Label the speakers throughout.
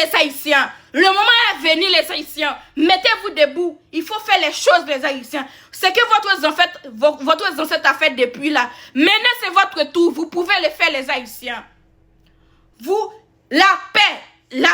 Speaker 1: les Haïtiens. Le moment est venu, les Haïtiens. Mettez-vous debout. Il faut faire les choses, les Haïtiens. Ce que votre ancêtre a fait depuis là. Maintenant, c'est votre tour. Vous pouvez le faire, les Haïtiens. Vous, la paix là,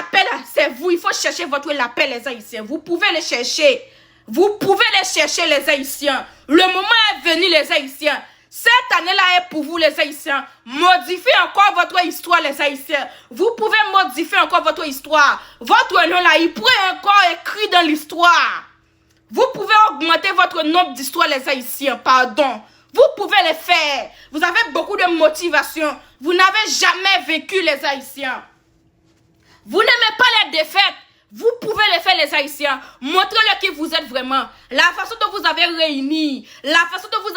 Speaker 1: c'est vous. Il faut chercher votre la paix, les Haïtiens. Vous pouvez le chercher. Vous pouvez les chercher, les Haïtiens. Le moment est venu, les Haïtiens. Cette année-là est pour vous, les Haïtiens. Modifiez encore votre histoire, les Haïtiens. Vous pouvez modifier encore votre histoire. Votre nom-là, il pourrait encore écrit dans l'histoire. Vous pouvez augmenter votre nombre d'histoires, les Haïtiens. Pardon. Vous pouvez le faire. Vous avez beaucoup de motivation. Vous n'avez jamais vécu, les Haïtiens. Vous n'aimez pas les défaites. Vous pouvez le faire, les Haïtiens. Montrez-le qui vous êtes vraiment. La façon dont vous avez réuni. La façon dont vous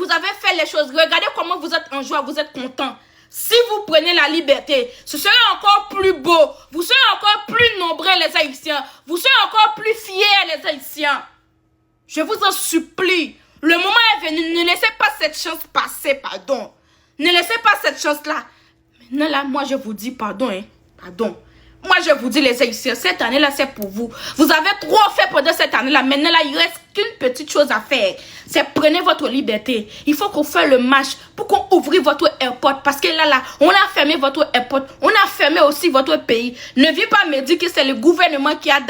Speaker 1: avez fait les choses. Regardez comment vous êtes en joie, vous êtes content. Si vous prenez la liberté, ce serait encore plus beau. Vous serez encore plus nombreux, les Haïtiens. Vous serez encore plus fiers, les Haïtiens. Je vous en supplie. Le moment est venu. Ne laissez pas cette chance passer, pardon. Ne laissez pas cette chance-là. Maintenant, là, moi, je vous dis pardon, hein. Pardon. Moi, je vous dis, les Haïtiens, cette année-là, c'est pour vous. Vous avez trop fait pendant cette année-là. Maintenant, là, il reste qu'une petite chose à faire. C'est prenez votre liberté. Il faut qu'on fasse le match pour qu'on ouvre votre airport. Parce que là, on a fermé votre airport. On a fermé aussi votre pays. Ne viens pas me dire que c'est le gouvernement qui a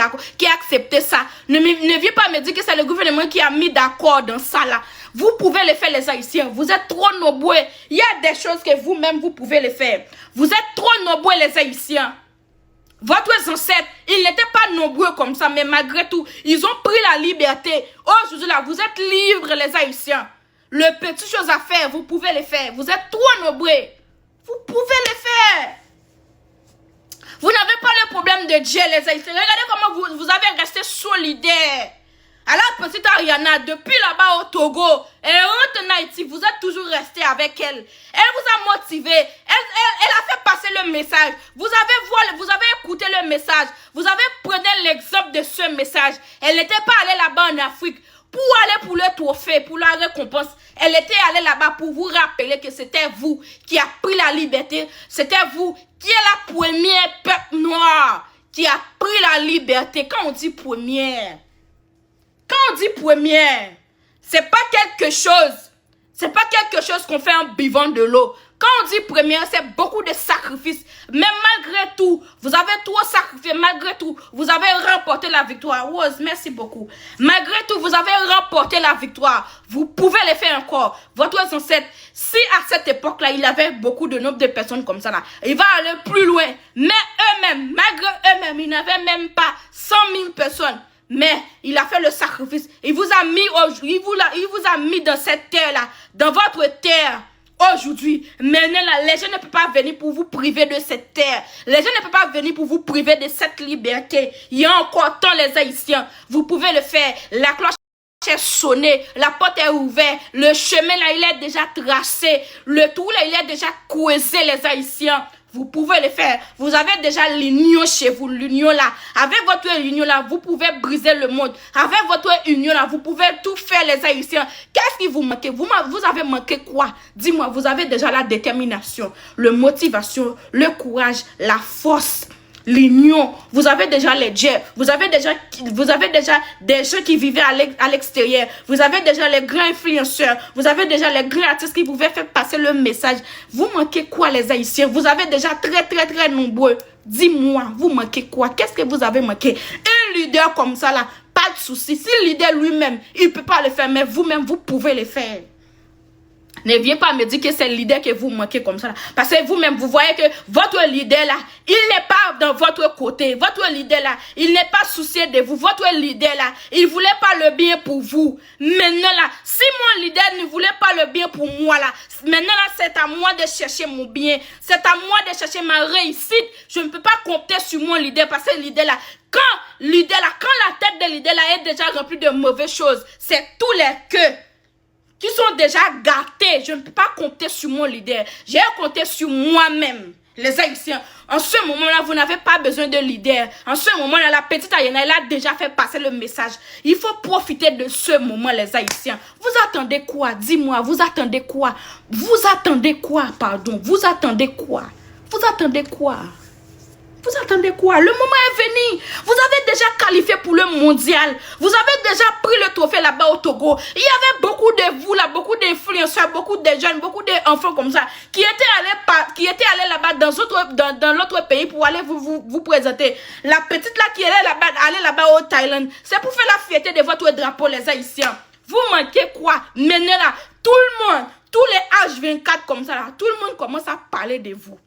Speaker 1: accepté ça. Ne viens pas me dire que c'est le gouvernement qui a mis d'accord dans ça, là. Vous pouvez le faire, les Haïtiens. Vous êtes trop nombreux. Il y a des choses que vous-même, vous pouvez le faire. Vous êtes trop nombreux, les Haïtiens. Votre ancêtre, ils n'étaient pas nombreux comme ça, mais malgré tout, ils ont pris la liberté. Aujourd'hui, là, vous êtes libres, les Haïtiens. Le petit chose à faire, vous pouvez le faire. Vous êtes trop nombreux. Vous pouvez le faire. Vous n'avez pas le problème de Dieu, les Haïtiens. Regardez comment vous avez resté solidaires. Alors, petite Ariana, depuis là-bas au Togo, elle rentre en Haïti, vous êtes toujours resté avec elle. Elle vous a motivé, elle a fait passer le message. Vous avez écouté le message. Vous avez pris l'exemple de ce message. Elle n'était pas allée là-bas en Afrique pour aller pour le trophée, pour la récompense. Elle était allée là-bas pour vous rappeler que c'était vous qui a pris la liberté. C'était vous qui est la première peuple noir qui a pris la liberté. Quand on dit première, c'est pas quelque chose qu'on fait en buvant de l'eau. Quand on dit première, c'est beaucoup de sacrifices. Mais malgré tout, vous avez trop sacrifié. Malgré tout, vous avez remporté la victoire. Rose, merci beaucoup. Malgré tout, vous avez remporté la victoire. Vous pouvez le faire encore. Votre ancêtre, si à cette époque-là, il y avait beaucoup de nombre de personnes comme ça, là, il va aller plus loin. Mais eux-mêmes, malgré eux-mêmes, ils n'avaient même pas 100 000 personnes. Mais il a fait le sacrifice. Il vous a mis dans cette terre-là, dans votre terre. Aujourd'hui, maintenant, là, les gens ne peuvent pas venir pour vous priver de cette terre. Les gens ne peuvent pas venir pour vous priver de cette liberté. Il y a encore tant, les Haïtiens. Vous pouvez le faire. La cloche est sonnée. La porte est ouverte. Le chemin, là, il est déjà tracé. Le trou, là, il est déjà creusé, les Haïtiens. Vous pouvez le faire. Vous avez déjà l'union chez vous, l'union là. Avec votre union là, vous pouvez briser le monde. Avec votre union là, vous pouvez tout faire, les Haïtiens. Qu'est-ce qui vous manque? Vous avez manqué quoi? Dis-moi, vous avez déjà la détermination, la motivation, le courage, la force, l'union. Vous avez déjà les dieux. Vous avez déjà des gens qui vivaient à l'extérieur. Vous avez déjà les grands influenceurs. Vous avez déjà les grands artistes qui pouvaient faire passer le message. Vous manquez quoi, les Haïtiens? Vous avez déjà très nombreux. Dis-moi, vous manquez quoi? Qu'est-ce que vous avez manqué? Un leader comme ça là, pas de souci. Si le leader lui-même, il ne peut pas le faire, mais vous-même, vous pouvez le faire. Ne viens pas me dire que c'est le leader que vous manquez comme ça. Là. Parce que vous-même, vous voyez que votre leader là, il n'est pas dans votre côté. Votre leader là, il n'est pas soucié de vous. Votre leader là, il ne voulait pas le bien pour vous. Maintenant là, si mon leader ne voulait pas le bien pour moi là, maintenant là, c'est à moi de chercher mon bien. C'est à moi de chercher ma réussite. Je ne peux pas compter sur mon leader parce que le leader là, quand la tête de leader là est déjà remplie de mauvaises choses, c'est tous les queues qui sont déjà gâtés. Je ne peux pas compter sur mon leader. J'ai compté sur moi-même. Les Haïtiens, en ce moment-là, vous n'avez pas besoin de leader. En ce moment-là, la petite Ariana, elle a déjà fait passer le message. Il faut profiter de ce moment, les Haïtiens. Vous attendez quoi? Dis-moi, vous attendez quoi? Vous attendez quoi, pardon? Vous attendez quoi? Vous attendez quoi? Vous attendez quoi? Le moment est venu. Vous avez déjà qualifié pour le mondial. Vous avez déjà pris le trophée là-bas au Togo. Il y avait beaucoup de vous là, beaucoup d'influenceurs, beaucoup de jeunes, beaucoup d'enfants comme ça qui étaient allés là-bas dans l'autre pays pour aller vous présenter. La petite là qui allait là-bas au Thaïlande, c'est pour faire la fierté de votre drapeau, les Haïtiens. Vous manquez quoi? Maintenant là, tout le monde, tous les H24 comme ça là, tout le monde commence à parler de vous.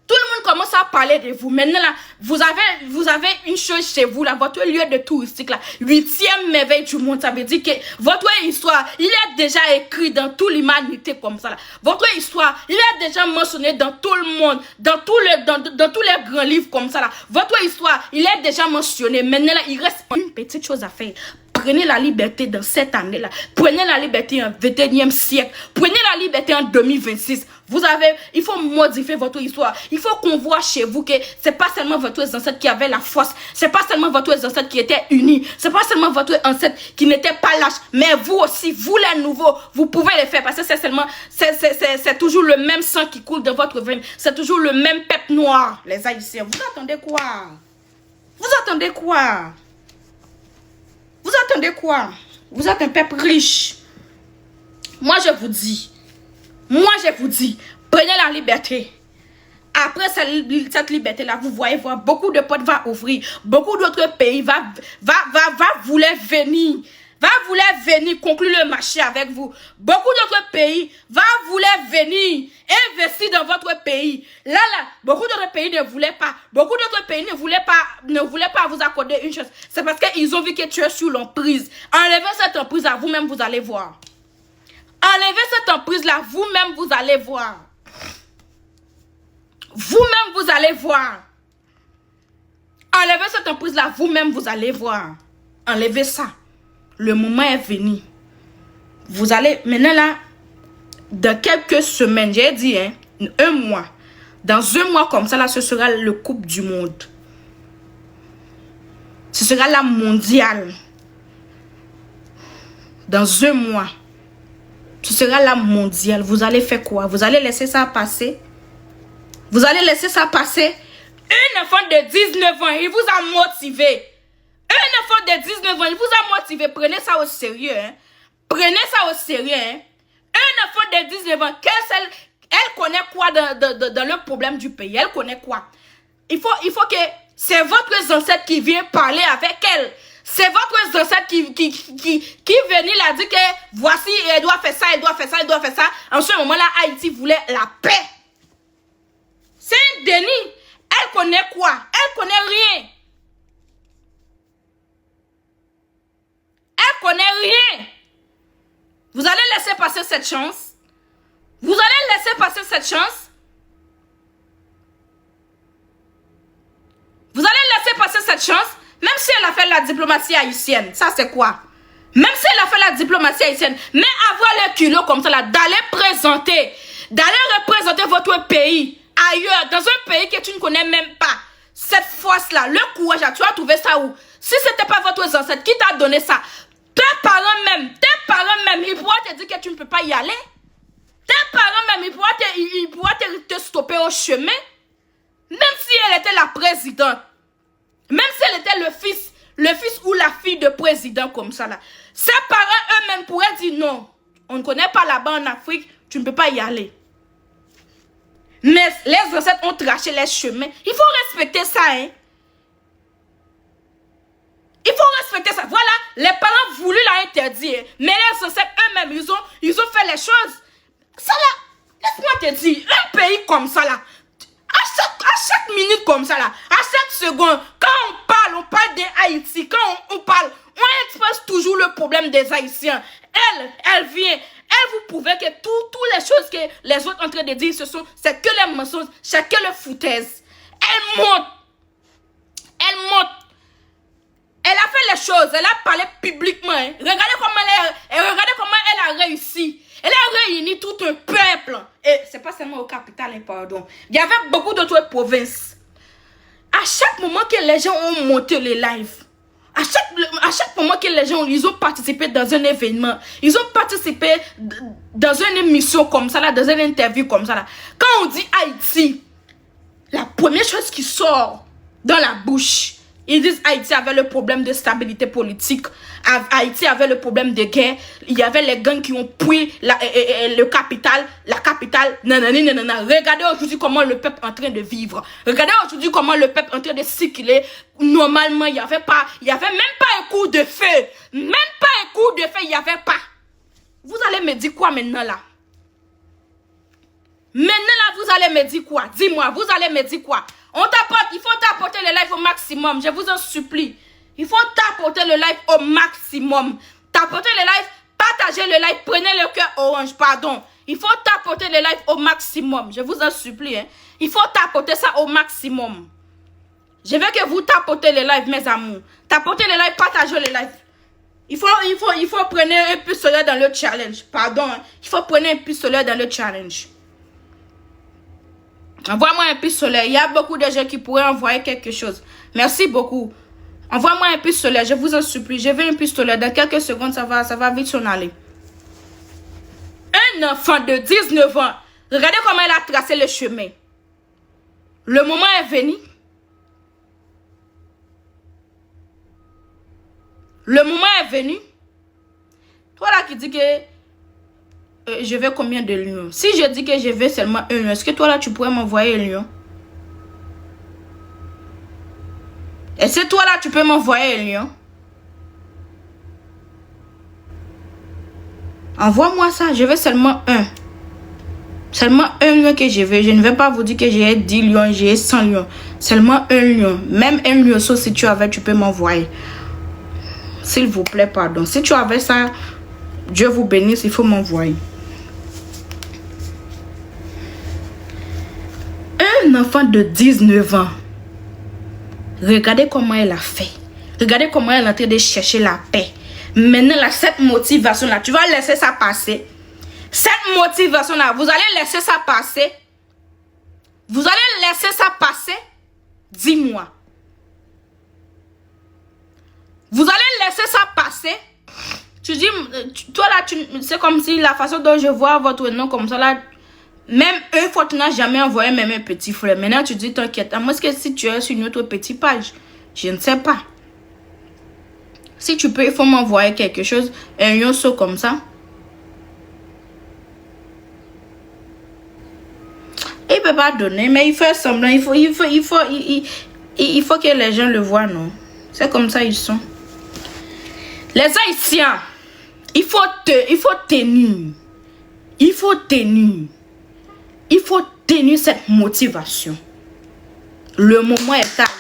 Speaker 1: Tout le monde commence à parler de vous. Maintenant, là, vous avez une chose chez vous, là, votre lieu de touristique, là, 8e merveille du monde. Ça veut dire que votre histoire, il est déjà écrit dans toute l'humanité comme ça, là. Votre histoire, il est déjà mentionné dans tout le monde, dans tous les grands livres comme ça, là. Votre histoire, il est déjà mentionné. Maintenant, là, il reste une petite chose à faire. Prenez la liberté dans cette année-là. Prenez la liberté en 21e siècle. Prenez la liberté en 2026. Il faut modifier votre histoire. Il faut qu'on voit chez vous que c'est pas seulement votre ancêtre qui avait la force. C'est pas seulement votre ancêtre qui était uni. C'est pas seulement votre ancêtre qui n'était pas lâche. Mais vous aussi, vous les nouveaux, vous pouvez le faire parce que c'est toujours le même sang qui coule dans votre veine. C'est toujours le même peuple noir, les Haïtiens. Vous attendez quoi? Vous attendez quoi? Vous attendez quoi? Vous êtes un peuple riche. Moi, je vous dis, prenez la liberté. Après cette liberté-là, vous voyez voir, beaucoup de portes vont ouvrir. Beaucoup d'autres pays va vouloir venir. Va vouloir venir conclure le marché avec vous. Beaucoup d'autres pays va vouloir venir investir dans votre pays. Là, beaucoup d'autres pays ne voulaient pas. Beaucoup d'autres pays ne voulaient pas vous accorder une chose. C'est parce qu'ils ont vu que tu es sous l'emprise. Enlevez cette emprise là, vous-même vous allez voir. Enlevez cette emprise là, vous-même vous allez voir. Vous-même vous allez voir. Enlevez cette emprise là, vous-même vous allez voir. Enlevez ça. Le moment est venu. Vous allez, maintenant là, dans quelques semaines, j'ai dit, hein, un mois. Dans un mois comme ça, là, ce sera le Coupe du Monde. Ce sera la mondiale. Dans un mois, ce sera la mondiale. Vous allez faire quoi? Vous allez laisser ça passer? Vous allez laisser ça passer? Un enfant de 19 ans, il vous a motivé. Un enfant de 19 ans, il vous a motivé. Prenez ça au sérieux. Hein? Prenez ça au sérieux. Hein? Un enfant de 19 ans, elle connaît quoi dans le problème du pays? Elle connaît quoi? Il faut que c'est votre ancêtre qui vient parler avec elle. C'est votre ancêtre qui venait la dire que voici, elle doit faire ça, elle doit faire ça, elle doit faire ça. En ce moment-là, Haïti voulait la paix. C'est un déni. Elle connaît quoi? Elle connaît rien. Elle connaît rien. Vous allez laisser passer cette chance. Vous allez laisser passer cette chance. Vous allez laisser passer cette chance. Même si elle a fait la diplomatie haïtienne. Ça c'est quoi? Même si elle a fait la diplomatie haïtienne. Mais avoir le culot comme ça là. D'aller représenter votre pays ailleurs. Dans un pays que tu ne connais même pas. Cette force là. Le courage là. Tu as trouvé ça où? Si ce n'était pas votre ancêtre qui t'a donné ça. Tes parents même, ils pourraient te dire que tu ne peux pas y aller. Tes parents même, ils pourraient te stopper au chemin. Même si elle était la présidente. Même si elle était le fils ou la fille de président comme ça là. Ses parents eux-mêmes pourraient dire non. On ne connaît pas là-bas en Afrique, tu ne peux pas y aller. Mais les ancêtres ont traché les chemins. Il faut respecter ça, hein. Il faut respecter ça. Voilà, les parents voulu l'interdire. Mais les ancêtres eux-mêmes, ils ont fait les choses. Ça là, laisse-moi te dire, un pays comme ça là, à chaque minute comme ça là, à chaque seconde, quand on parle des Haïti, quand on parle, on expresse toujours le problème des Haïtiens. Elle vient, elle vous prouve que toutes les choses que les autres sont en train de dire, c'est que les mensonges, c'est que le foutaise. Elle monte. Elle a fait les choses, elle a parlé publiquement. Hein. Regardez comment elle a réussi. Elle a réuni tout un peuple. Et c'est pas seulement au capital, hein, pardon. Il y avait beaucoup d'autres provinces. À chaque moment que les gens ont monté les lives, à chaque moment que les gens ils ont participé dans un événement, ils ont participé dans une émission comme ça, là, dans une interview comme ça. Là. Quand on dit Haïti, la première chose qui sort dans la bouche, ils disent Haïti avait le problème de stabilité politique. Haïti avait le problème de guerre. Il y avait les gangs qui ont pris le capital, la capitale. Nanana. Regardez aujourd'hui comment le peuple est en train de vivre. Regardez aujourd'hui comment le peuple est en train de circuler. Normalement, il n'y avait même pas un coup de feu. Même pas un coup de feu, il n'y avait pas. Vous allez me dire quoi maintenant là? Maintenant là, vous allez me dire quoi? Dis-moi, vous allez me dire quoi? Il faut t'apporter le live au maximum. Je vous en supplie. Il faut t'apporter le live au maximum. T'apporter le live, partagez le live, prenez le cœur orange, pardon. Il faut t'apporter le live au maximum. Je vous en supplie. Hein. Il faut t'apporter ça au maximum. Je veux que vous t'apportez le live, mes amours. T'apportez le live, partagez le live. Il faut prendre un pistolet dans le challenge. Pardon. Hein. Il faut prendre un pistolet dans le challenge. Envoie-moi un pistolet. Il y a beaucoup de gens qui pourraient envoyer quelque chose. Merci beaucoup. Envoie-moi un pistolet. Je vous en supplie. Je veux un pistolet. Dans quelques secondes, ça va vite s'en aller. Un enfant de 19 ans. Regardez comment il a tracé le chemin. Le moment est venu. Le moment est venu. Toi là qui dis que je veux combien de lions? Si je dis que je veux seulement un lion, est-ce que toi là tu pourrais m'envoyer un lion? Est-ce que toi là tu peux m'envoyer un lion? Envoie-moi ça, je veux seulement un. Seulement un lion que je veux. Je ne vais pas vous dire que j'ai 10 lions, j'ai 100 lions. Seulement un lion. Même un lionceau si tu avais, tu peux m'envoyer. S'il vous plaît, pardon. Si tu avais ça, Dieu vous bénisse, il faut m'envoyer. Un enfant de 19 ans. Regardez comment elle a fait. Regardez comment elle est en train de chercher la paix. Maintenant, là, cette motivation-là, tu vas laisser ça passer. Cette motivation-là, vous allez laisser ça passer. Vous allez laisser ça passer. Dis-moi. Vous allez laisser ça passer. Tu dis, toi là, c'est comme si la façon dont je vois votre nom comme ça là, même une fois tu n'as jamais envoyé même un petit frère. Maintenant tu dis, t'inquiète, à moins que si tu es sur une autre petite page, je ne sais pas. Si tu peux, il faut m'envoyer quelque chose, un yonceau comme ça. Il peut pas donner, mais il fait semblant, il faut que les gens le voient, non? C'est comme ça ils sont. Les Haïtiens, il faut tenir. Il faut tenir. Il faut tenir cette motivation. Le moment est arrivé.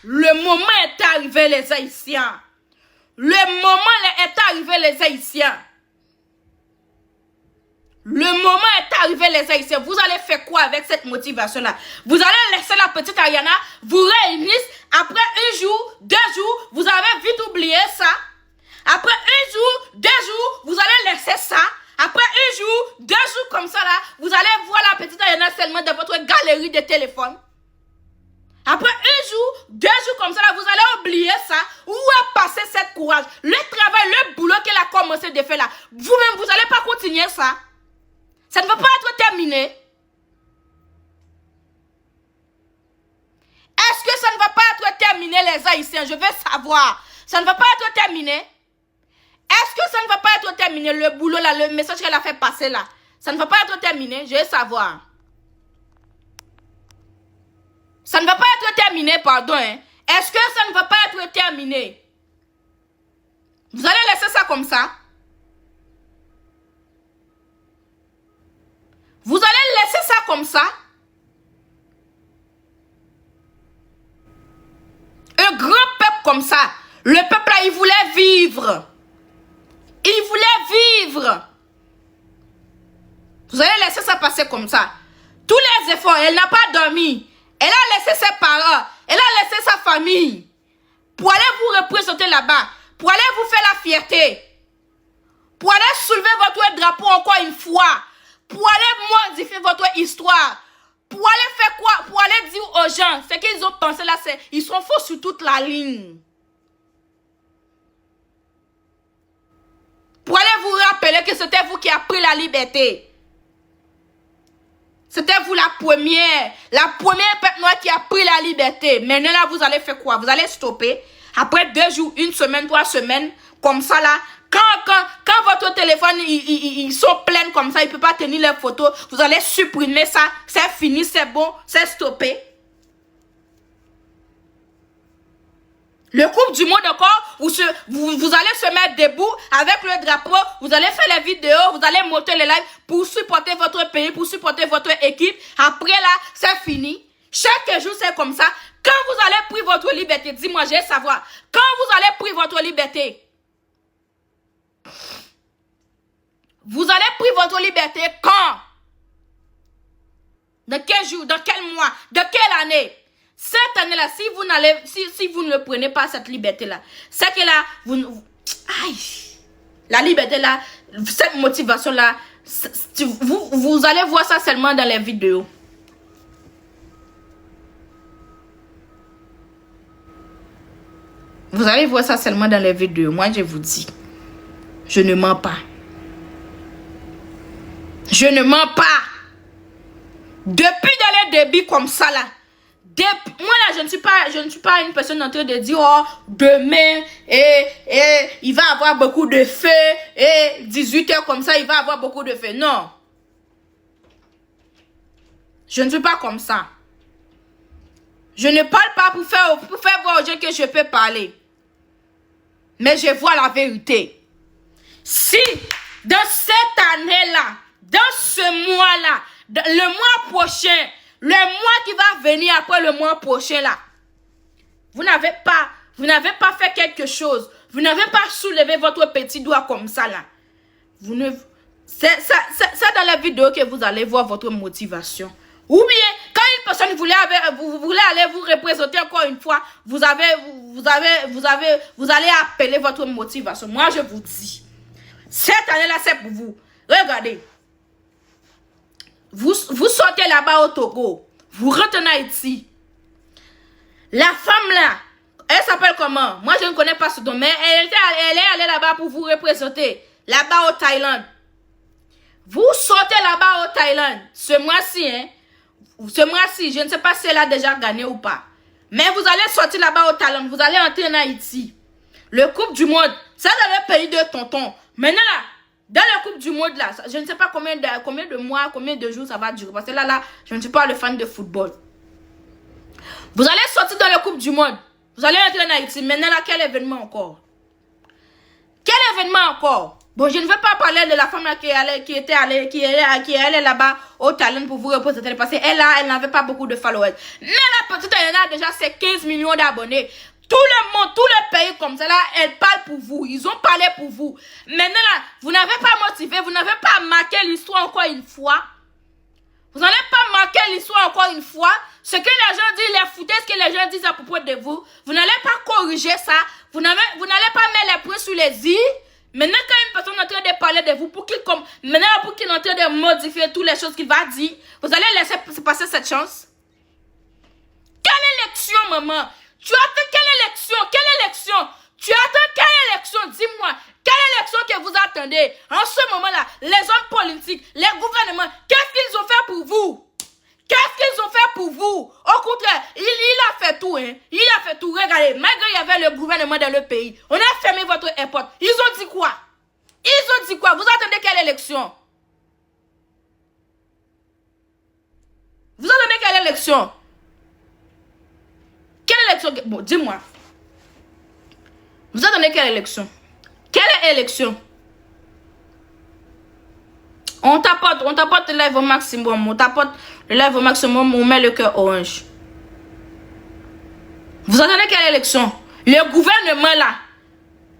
Speaker 1: Le moment est arrivé, les Haïtiens. Le moment est arrivé, les Haïtiens. Le moment est arrivé, les Haïtiens. Vous allez faire quoi avec cette motivation-là? Vous allez laisser la petite Ariana vous réunir. Après un jour, 2 jours, vous avez vite oublié ça. Après un jour, 2 jours, vous allez laisser ça. Après un jour, 2 jours comme ça là, vous allez voir la petite Ariana seulement dans votre galerie de téléphone. Après un jour, 2 jours comme ça là, vous allez oublier ça. Où a passé cette courage? Le travail, le boulot qu'elle a commencé de faire là. Vous-même, vous n'allez pas continuer ça. Ça ne va pas être terminé. Est-ce que ça ne va pas être terminé, les Haïtiens? Je veux savoir. Ça ne va pas être terminé. Est-ce que ça ne va pas être terminé, le boulot là, le message qu'elle a fait passer là? Ça ne va pas être terminé, je veux savoir. Ça ne va pas être terminé, pardon. Hein? Est-ce que ça ne va pas être terminé? Vous allez laisser ça comme ça? Vous allez laisser ça comme ça? Un grand peuple comme ça. Le peuple là, il voulait vivre. Il voulait vivre. Vous allez laisser ça passer comme ça. Tous les efforts, elle n'a pas dormi. Elle a laissé ses parents. Elle a laissé sa famille. Pour aller vous représenter là-bas. Pour aller vous faire la fierté. Pour aller soulever votre drapeau encore une fois. Pour aller modifier votre histoire. Pour aller faire quoi? Pour aller dire aux gens. Ce qu'ils ont pensé là, c'est ils sont faux sur toute la ligne. Pour aller vous rappeler que c'était vous qui avez pris la liberté. C'était vous la première peuple noir qui a pris la liberté. Maintenant là, vous allez faire quoi? Vous allez stopper. Après 2 jours, 1 semaine, 3 semaines, comme ça là. Quand votre téléphone, ils sont pleins comme ça, il ne peut pas tenir les photos, vous allez supprimer ça. C'est fini, c'est bon, c'est stoppé. Le Coupe du Monde encore, vous allez se mettre debout avec le drapeau, vous allez faire les vidéos, vous allez monter les lives pour supporter votre pays, pour supporter votre équipe. Après là, c'est fini. Chaque jour, c'est comme ça. Quand vous allez prendre votre liberté, dis-moi, j'ai savoir. Quand vous allez prendre votre liberté, vous allez prendre votre liberté quand? Dans quel jour? Dans quel mois? De quelle année? Cette année-là, si vous ne prenez pas cette liberté-là, c'est que là, la liberté-là, cette motivation-là, vous allez voir ça seulement dans les vidéos. Vous allez voir ça seulement dans les vidéos. Moi, je vous dis, je ne mens pas. Je ne mens pas. Depuis dans les débits comme ça là, moi là, je ne suis pas une personne en train de dire, oh, demain, il va avoir beaucoup de feu, 18 h comme ça, il va avoir beaucoup de feu. Non. Je ne suis pas comme ça. Je ne parle pas pour faire voir aux gens que je peux parler. Mais je vois la vérité. Si, dans cette année-là, dans ce mois-là, le mois prochain, le mois qui va venir après le mois prochain là, vous n'avez pas fait quelque chose, vous n'avez pas soulevé votre petit doigt comme ça là. C'est dans la vidéo que vous allez voir votre motivation. Ou bien, quand une personne voulait aller vous représenter encore une fois, vous allez appeler votre motivation. Moi, je vous dis, cette année-là, c'est pour vous. Regardez. Vous sortez là-bas au Togo. Vous rentrez en Haïti. La femme là, elle s'appelle comment? Moi, je ne connais pas ce nom, mais elle est allée là-bas pour vous représenter. Là-bas au Thaïlande. Vous sortez là-bas au Thaïlande. Ce mois-ci, hein. Ce mois-ci, je ne sais pas si elle a déjà gagné ou pas. Mais vous allez sortir là-bas au Thaïlande. Vous allez entrer en Haïti. Le Coupe du Monde, c'est dans le pays de tonton. Maintenant là, dans la Coupe du Monde là, je ne sais pas combien de mois, combien de jours ça va durer. Parce que là, je ne suis pas le fan de football. Vous allez sortir dans la Coupe du Monde. Vous allez entrer en Haïti. Maintenant là, quel événement encore? Quel événement encore? Bon, je ne veux pas parler de la femme là qui est allée là-bas au Thaïlande pour vous représenter. Parce qu'elle n'avait pas beaucoup de followers. Mais la petite, elle a déjà ses 15 millions d'abonnés. Tout le monde, tout le pays comme ça là, elle parle pour vous. Ils ont parlé pour vous. Maintenant là, vous n'avez pas motivé, vous n'avez pas marqué l'histoire encore une fois. Vous n'allez pas marquer l'histoire encore une fois. Ce que les gens disent, les foutaises que les gens disent à propos de vous, vous n'allez pas corriger ça. Vous n'allez pas mettre les points sur les i. Maintenant, quand une personne est en train de parler de vous, pour qu'il est en train de modifier toutes les choses qu'il va dire, vous allez laisser passer cette chance. Quelle élection, maman? Tu attends quelle élection? Quelle élection? Tu attends quelle élection? Dis-moi, quelle élection que vous attendez? En ce moment-là, les hommes politiques, les gouvernements, qu'est-ce qu'ils ont fait pour vous? Qu'est-ce qu'ils ont fait pour vous? Au contraire, il a fait tout, hein. Il a fait tout. Regardez, malgré il y avait le gouvernement dans le pays, on a fermé votre airport. Ils ont dit quoi? Ils ont dit quoi? Vous attendez quelle élection? Vous attendez quelle élection? Quelle élection? Bon, dis-moi. Vous attendez quelle élection? Quelle élection? On tapote le live au maximum. On tapote le live au maximum, on met le cœur orange. Vous attendez quelle élection? Le gouvernement là.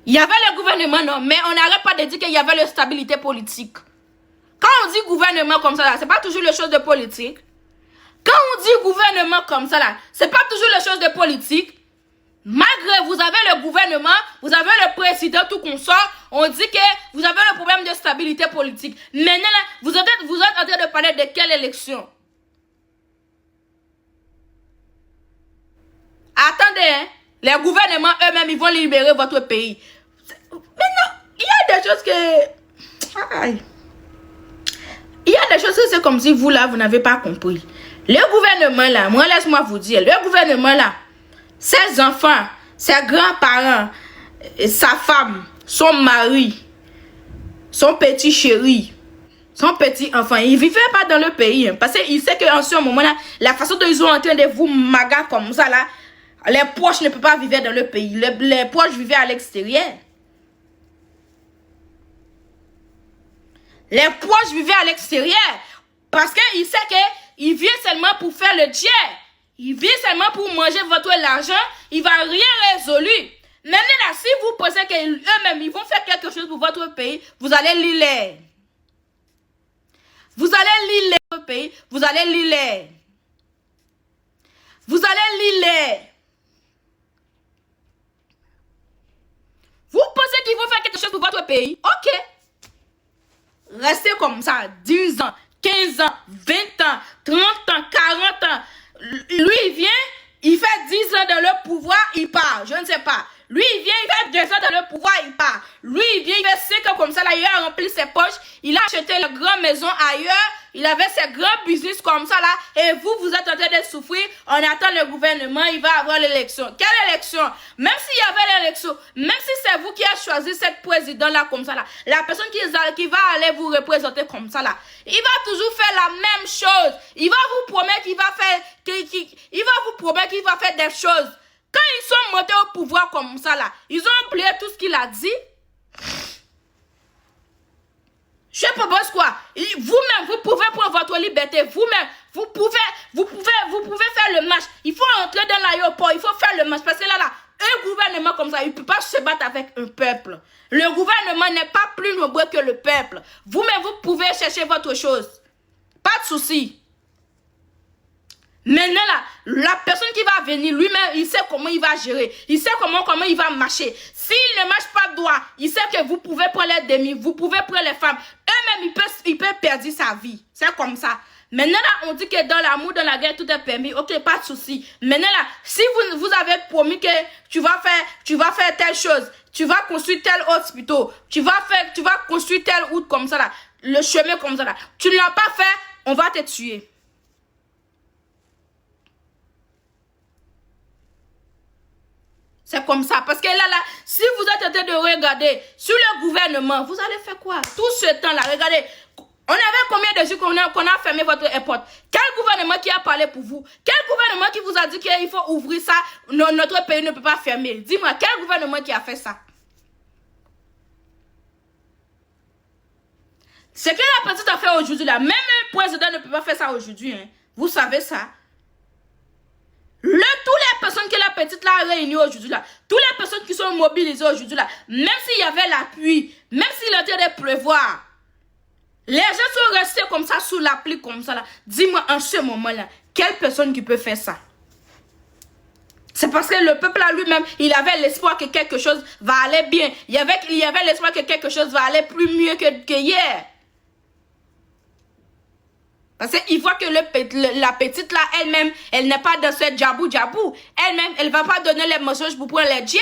Speaker 1: Il y avait le gouvernement, non, mais on n'arrête pas de dire qu'il y avait la stabilité politique. Quand on dit gouvernement comme ça là, c'est pas toujours les choses de politique. Quand on dit gouvernement comme ça là, c'est pas toujours les choses de politique. Malgré vous avez le gouvernement, vous avez le président, tout consort, on dit que vous avez le problème de stabilité politique. Maintenant là, vous êtes en train de parler de quelle élection? Attendez, hein, les gouvernements eux-mêmes, ils vont libérer votre pays. Maintenant, il y a des choses que... Il y a les choses, c'est comme si vous, là, vous n'avez pas compris. Le gouvernement, là, moi, laisse-moi vous dire, le gouvernement, là, ses enfants, ses grands-parents, sa femme, son mari, son petit chéri, son petit enfant, ils ne vivaient pas dans le pays. Hein, parce qu'ils savent qu'en ce moment-là, la façon dont ils sont en train de vous maga comme ça, là, les proches ne peuvent pas vivre dans le pays. Les proches vivaient à l'extérieur. Les proches vivaient à l'extérieur. Parce qu'ils savent qu'ils viennent seulement pour faire le tiers. Ils viennent seulement pour manger votre argent. Il ne va rien résolu. Maintenant, là, si vous pensez qu'eux-mêmes, ils vont faire quelque chose pour votre pays, vous allez lire. Vous allez lire votre pays. Vous allez lire. Vous allez lire. Vous pensez qu'ils vont faire quelque chose pour votre pays? Ok. Restez comme ça, 10 ans, 15 ans, 20 ans, 30 ans, 40 ans. Lui, il vient, il fait 10 ans dans le pouvoir, il part. Je ne sais pas. Lui, il vient, il fait 2 ans dans le pouvoir, il part. Lui, il vient, il fait 5 ans comme ça, là, il a rempli ses poches. Il a acheté une grande maison ailleurs. Il avait ses grands business comme ça, là. Et vous, vous êtes en train de souffrir. On attend le gouvernement, il va avoir l'élection. Quelle élection? Même s'il y avait l'élection, même si c'est vous qui avez choisi cette président-là comme ça, là, la personne qui va aller vous représenter comme ça, là, il va toujours faire la même chose. Il va vous promettre qu'il va faire, il va vous promettre qu'il va faire des choses. Quand ils sont montés au pouvoir comme ça, là, ils ont oublié tout ce qu'il a dit. Je propose quoi? Vous-même, vous pouvez prendre votre liberté. Vous-même, vous pouvez faire le match. Il faut entrer dans l'aéroport. Il faut faire le match. Parce que là, un gouvernement comme ça, il ne peut pas se battre avec un peuple. Le gouvernement n'est pas plus nombreux que le peuple. Vous-même, vous pouvez chercher votre chose. Pas de souci. Maintenant là, la personne qui va venir, lui-même, il sait comment il va gérer. Il sait comment il va marcher. S'il ne marche pas droit, il sait que vous pouvez prendre les demi, vous pouvez prendre les femmes. Eux-mêmes, il peut perdre sa vie. C'est comme ça. Maintenant là, on dit que dans l'amour, dans la guerre, tout est permis. Ok, pas de souci. Maintenant là, si vous avez promis que tu vas faire telle chose, tu vas construire tel hospital, tu vas construire telle route comme ça là, le chemin comme ça là, tu ne l'as pas fait, on va te tuer. C'est comme ça. Parce que là, si vous êtes en train de regarder sur le gouvernement, vous allez faire quoi? Tout ce temps-là, regardez. On avait combien de jours qu'on a fermé votre airport? Quel gouvernement qui a parlé pour vous? Quel gouvernement qui vous a dit qu'il faut ouvrir ça? Notre pays ne peut pas fermer. Dis-moi, quel gouvernement qui a fait ça? Ce que la petite a fait aujourd'hui, là, même un président ne peut pas faire ça aujourd'hui. Hein. Vous savez ça? Toutes les personnes que la petite a réunies aujourd'hui là, toutes les personnes qui sont mobilisées aujourd'hui là, même s'il y avait la pluie, même s'il était de pleuvoir, les gens sont restés comme ça sous la pluie comme ça là. Dis-moi en ce moment là, quelle personne qui peut faire ça? C'est parce que le peuple là lui-même, il avait l'espoir que quelque chose va aller bien. Il y avait l'espoir que quelque chose va aller plus mieux que hier. Parce qu'il voit que la petite là, elle-même, elle n'est pas dans ce djabou. Elle-même, elle ne va pas donner les mensonges pour prendre les dieux.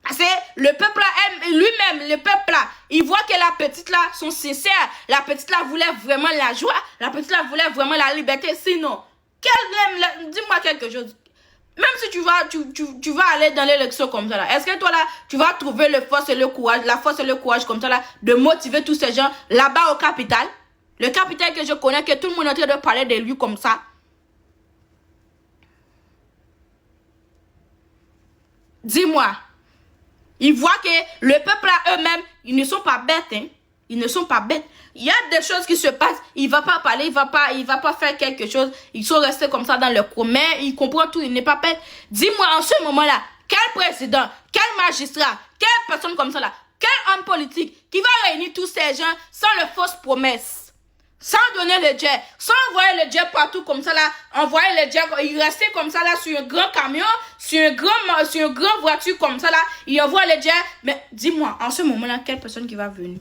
Speaker 1: Parce que le peuple là, lui-même, le peuple là, il voit que la petite là sont sincères. La petite là voulait vraiment la joie. La petite là voulait vraiment la liberté. Sinon, dis-moi quelque chose. Même si tu vas aller dans l'élection comme ça là, est-ce que toi là, tu vas trouver la force et le courage comme ça là, de motiver tous ces gens là-bas au capital? Le capitaine que je connais, que tout le monde est en train de parler de lui comme ça. Dis-moi. Ils voient que le peuple à eux-mêmes, ils ne sont pas bêtes. Hein? Ils ne sont pas bêtes. Il y a des choses qui se passent. Il ne va pas parler, il va pas faire quelque chose. Ils sont restés comme ça dans leur coin. Mais il comprend tout, il n'est pas bête. Dis-moi en ce moment-là, quel président, quel magistrat, quelle personne comme ça là, quel homme politique qui va réunir tous ces gens sans les fausses promesses? Sans donner le jet, sans envoyer le jet partout comme ça là, envoyer le jet, il restait comme ça là sur un grand camion, sur une grande voiture comme ça là, il envoie le jet. Mais dis-moi, en ce moment là, quelle personne qui va venir?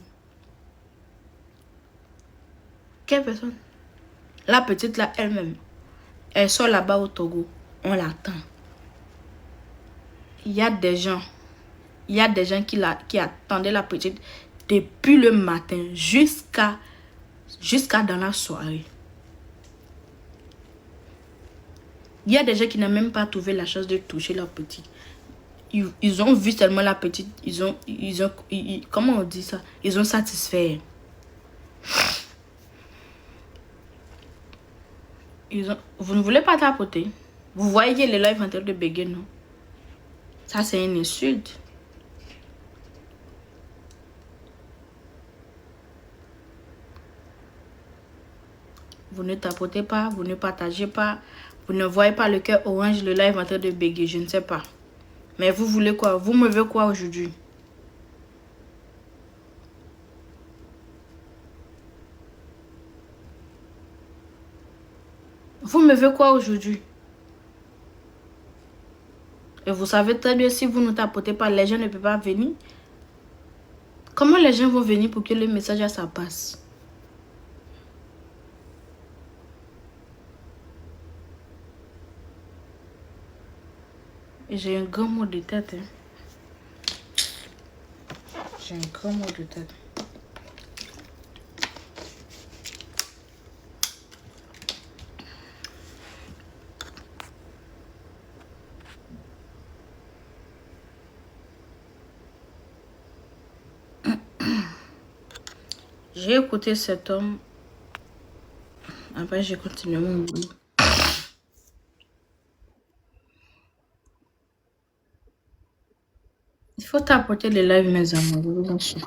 Speaker 1: Quelle personne? La petite là, elle-même, elle sort là-bas au Togo, on l'attend. Il y a des gens qui attendaient la petite depuis le matin jusqu'à Jusqu'à dans la soirée. Il y a des gens qui n'ont même pas trouvé la chance de toucher leur petit. Ils ont vu seulement la petite. Comment on dit ça? Ils ont satisfait. Vous ne voulez pas tapoter? Vous voyez les lives en train de bégayer, non? Ça, c'est une insulte. Vous ne tapotez pas, vous ne partagez pas, vous ne voyez pas le cœur orange, le live en train de bégayer, je ne sais pas. Mais vous voulez quoi? Vous me voulez quoi aujourd'hui? Vous me voulez quoi aujourd'hui? Et vous savez très bien, si vous ne tapotez pas, les gens ne peuvent pas venir. Comment les gens vont venir pour que le message à ça passe? Et j'ai un grand mot de tête. Hein. J'ai un grand mot de tête. J'ai écouté cet homme. Après, j'ai continué mon boulot. Il faut t'apporter les lives, mes amis. Je vous en supplie.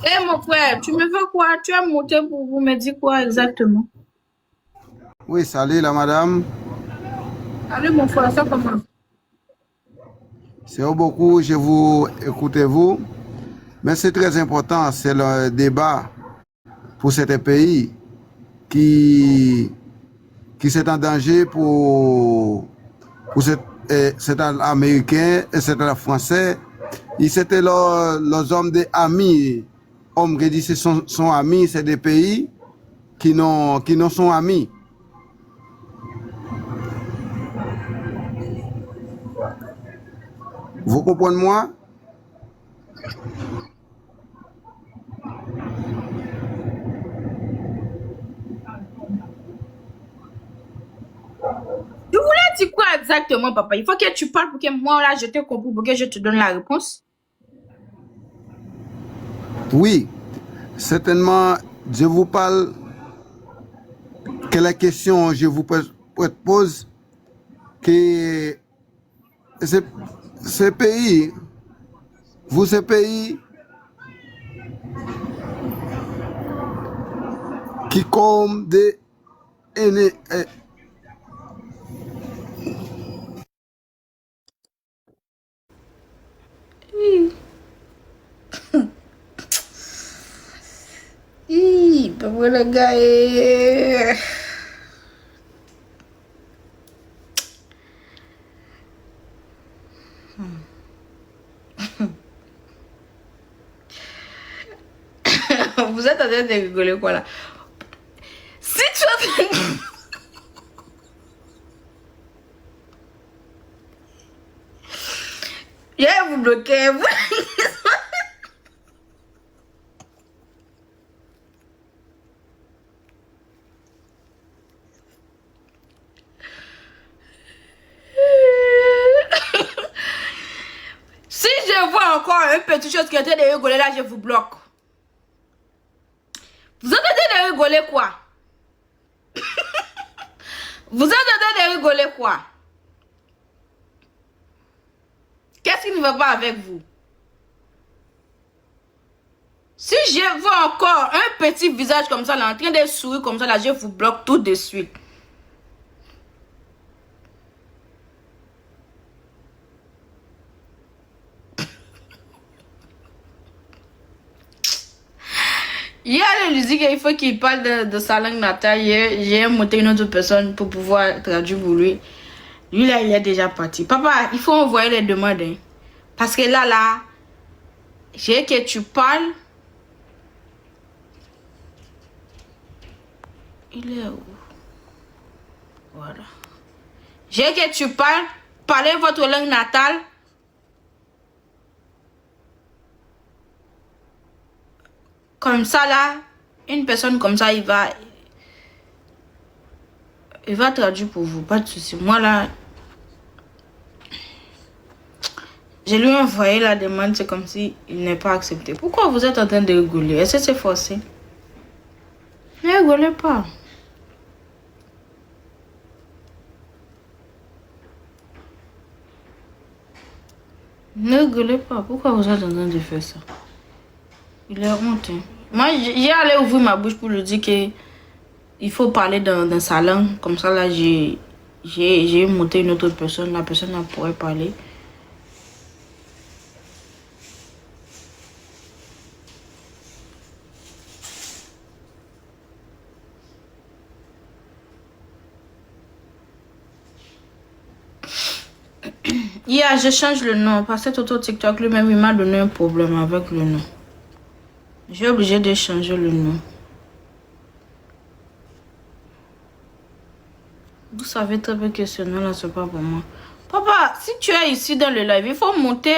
Speaker 1: Eh mon frère, tu me veux quoi? Tu as monté pour vous me dire quoi exactement?
Speaker 2: Oui, salut la madame.
Speaker 1: Allez mon frère, ça comment?
Speaker 2: C'est beaucoup, je vous écoutez vous. Mais c'est très important, c'est le débat pour ce pays qui est en danger pour cet américain et cet français. Et c'était les hommes des amis. Hommes qui disent sont amis, c'est des pays qui non sont amis. Vous comprenez moi?
Speaker 1: Tu voulais dire quoi exactement, papa? Il faut que tu parles pour que moi, là, je te comprenne, pour que je te donne la réponse.
Speaker 2: Oui, certainement, je vous parle. Quelle question je vous pose? Que ce pays, ce pays qui comme des aînés.
Speaker 1: Papa, le gars. Vous êtes en train de rigoler quoi là? Si tu es en train de... Je vais vous bloquer. Si je vois encore une petite chose qui est en train de rigoler là, je vous bloque. Vous êtes en train de rigoler quoi? Vous êtes en train de rigoler quoi? Qu'est-ce qui ne va pas avec vous? Si je vois encore un petit visage comme ça, là, en train de sourire comme ça, là, je vous bloque tout de suite. Il y a le musique, il faut qu'il parle de sa langue natale. J'ai monté une autre personne pour pouvoir traduire pour lui. Lui, là, il est déjà parti. Papa, il faut envoyer les demandes. Hein. Parce que là, j'ai que tu parles. Il est où? Voilà. J'ai que tu parles. Parlez votre langue natale. Comme ça, là, une personne comme ça, il va traduire pour vous. Pas de souci. Moi, là, je lui ai envoyé la demande. C'est comme si il n'est pas accepté. Pourquoi vous êtes en train de rigoler? Est-ce que c'est forcé? Ne rigolez pas. Ne rigolez pas. Pourquoi vous êtes en train de faire ça? Il est honteux. Moi, j'ai allé ouvrir ma bouche pour lui dire que il faut parler dans sa langue. Comme ça, là, j'ai monté une autre personne. La personne elle pourrait parler. Yeah, je change le nom. Parce que Toto TikTok lui-même, il m'a donné un problème avec le nom. J'ai obligé de changer le nom. Vous savez très bien que ce nom-là, c'est pas pour moi. Papa, si tu es ici dans le live, il faut monter.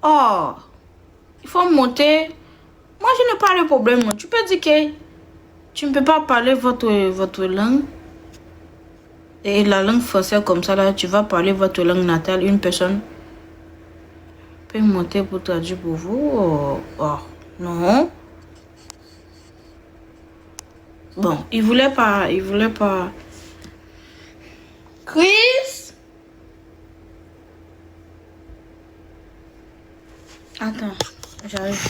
Speaker 1: Oh, il faut monter. Moi, je n'ai pas de problème. Tu peux dire que tu ne peux pas parler votre langue. Et la langue française comme ça, là, tu vas parler votre langue natale. Une personne peut monter pour traduire pour vous. Oh, non. Bon, il voulait pas. Chris? Attends, j'arrive.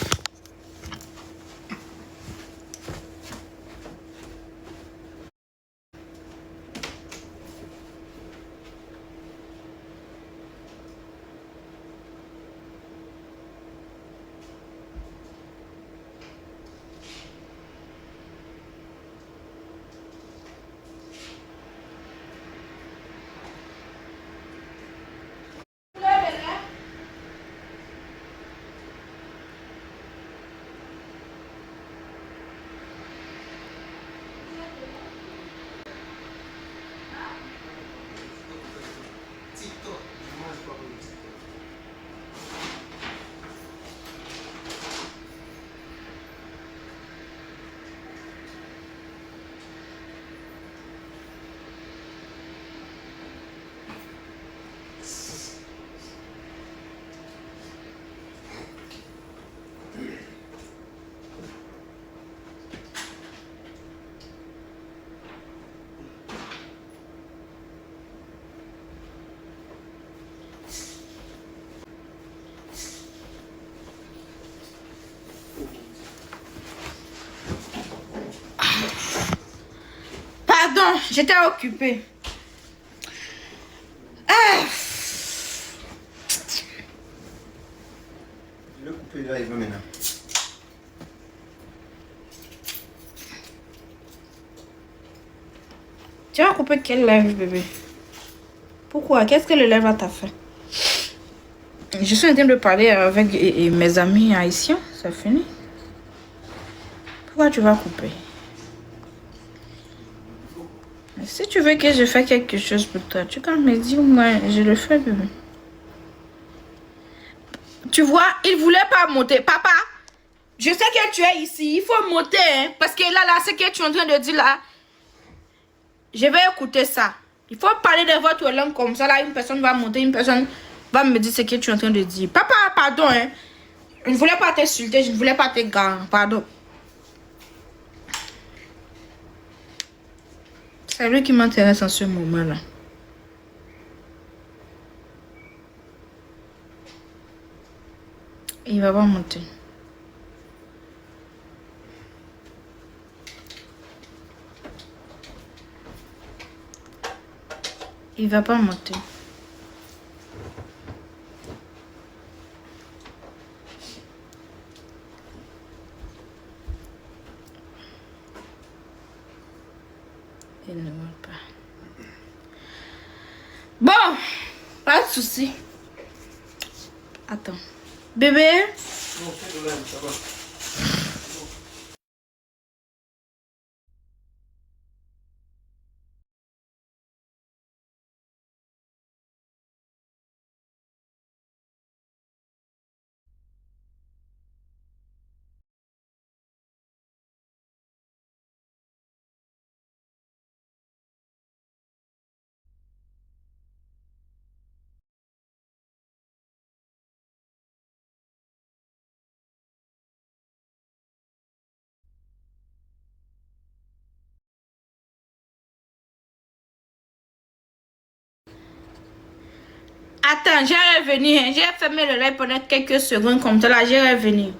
Speaker 1: Pardon, j'étais occupée. Ah.
Speaker 3: Je vais couper le live maintenant.
Speaker 1: Tu vas couper quel live, bébé? Pourquoi? Qu'est-ce que le live t'a fait? Je suis en train de parler avec mes amis haïtiens. Ça finit. Pourquoi tu vas couper? Si tu veux que je fasse quelque chose pour toi, tu peux me dire, moi, je le fais, bébé. Tu vois, il voulait pas monter. Papa, je sais que tu es ici. Il faut monter, hein, parce que là, ce que tu es en train de dire là, je vais écouter ça. Il faut parler de votre langue comme ça. Là, une personne va monter, une personne va me dire ce que tu es en train de dire. Papa, pardon, hein. Je ne voulais pas t'insulter, je ne voulais pas te gagner. Pardon. C'est lui qui m'intéresse en ce moment-là. Il va pas monter. Il va pas monter. Il ne monte pas. Bon, pas de souci. Attends. Bébé?
Speaker 2: Non, c'est de l'aime, ça va.
Speaker 1: Attends, j'ai revenu. Hein. J'ai fermé le live pendant quelques secondes comme ça. Là, j'ai revenu.